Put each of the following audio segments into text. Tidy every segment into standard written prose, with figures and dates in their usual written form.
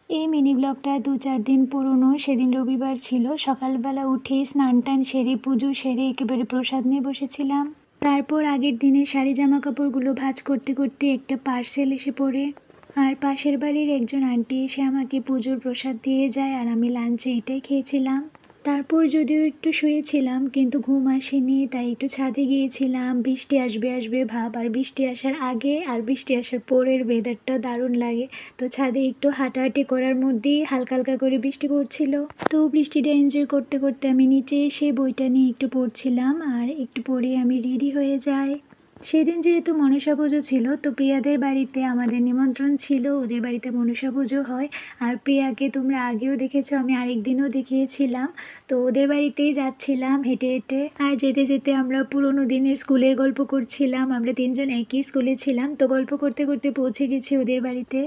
এই মিনি ব্লগটা ২-৪ দিন পুরনো। সেদিন রবিবার ছিল। সকালবেলা উঠেই স্নান-টান সেরে, পুজো সেরে একেবারে প্রসাদ নিয়ে বসেছিলাম। তারপর আগের দিনের শাড়ি জামা কাপড়গুলো ভাঁজ করতে করতে একটা পার্সেল এসে পড়ে। আর পাশের বাড়ির একজন আন্টি এসে আমাকে পুজোর প্রসাদ দিয়ে যায়, আর আমি লাঞ্চে এটাই খেয়েছিলাম। তারপর যদিও একটু শুয়েছিলাম, কিন্তু ঘুম আসেনি, তাই একটু ছাদে গিয়েছিলাম। বৃষ্টি আসবে আসবে ভাব, আর বৃষ্টি আসার আগে আর বৃষ্টি আসার পরের ওয়েদারটা দারুণ লাগে। তো ছাদে একটু হাঁটাহাঁটি করার মধ্যেই হালকা হালকা করে বৃষ্টি পড়ছিল। তো বৃষ্টিটা এনজয় করতে করতে আমি নিচে এসে বইটা নিয়ে একটু পড়ছিলাম, আর একটু পরে আমি রেডি হয়ে যাই। সেদিন যেহেতু মনসা পুজো ছিল, তো প্রিয়াদের বাড়িতে আমাদের নিমন্ত্রণ ছিল। ওদের বাড়িতে মনসা পুজো হয়। আর প্রিয়াকে তোমরা আগেও দেখেছো, আমি আরেক দিনও দেখিয়েছিলাম। তো ওদের বাড়িতেই যাচ্ছিলাম হেঁটে হেঁটে, আর যেতে যেতে আমরা পুরোনো দিনের স্কুলের গল্প করছিলাম। আমরা 3 জন একই স্কুলে ছিলাম, তো গল্প করতে করতে পৌঁছে গেছি ওদের বাড়িতে।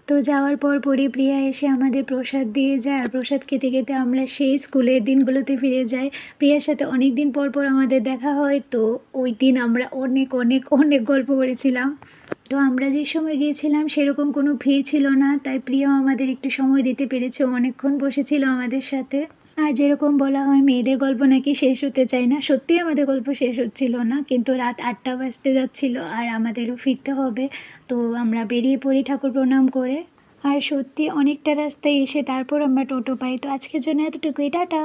তো যাওয়ার পরই প্রিয়া এসে আমাদের প্রসাদ দিয়ে যায়, আর প্রসাদ খেতে খেতে আমরা সেই স্কুলের দিনগুলোতে ফিরে যাই। প্রিয়ার সাথে অনেক দিন পর আমাদের দেখা হয়। তো ওই দিন আমরা অনেক অনেক অনেক গল্প করেছিলাম। তো আমরা যে সময় গিয়েছিলাম সেরকম কোনো ভিড় ছিল না, তাই প্রিয়াও আমাদের একটু সময় দিতে পেরেছে। অনেকক্ষণ বসেছিল আমাদের সাথে। আর যেরকম বলা হয় মেয়েদের গল্প নাকি শেষ হতে চায় না, সত্যিই আমাদের গল্প শেষ হচ্ছিল না। কিন্তু রাত 8টা বাজতে যাচ্ছিল, আর আমাদেরও ফিরতে হবে। তো আমরা বেরিয়ে পড়ি ঠাকুর প্রণাম করে। আর সত্যি অনেকটা রাস্তায় এসে তারপর আমরা টোটো পাই। তো আজকের জন্য এতটুকুই, টাটা।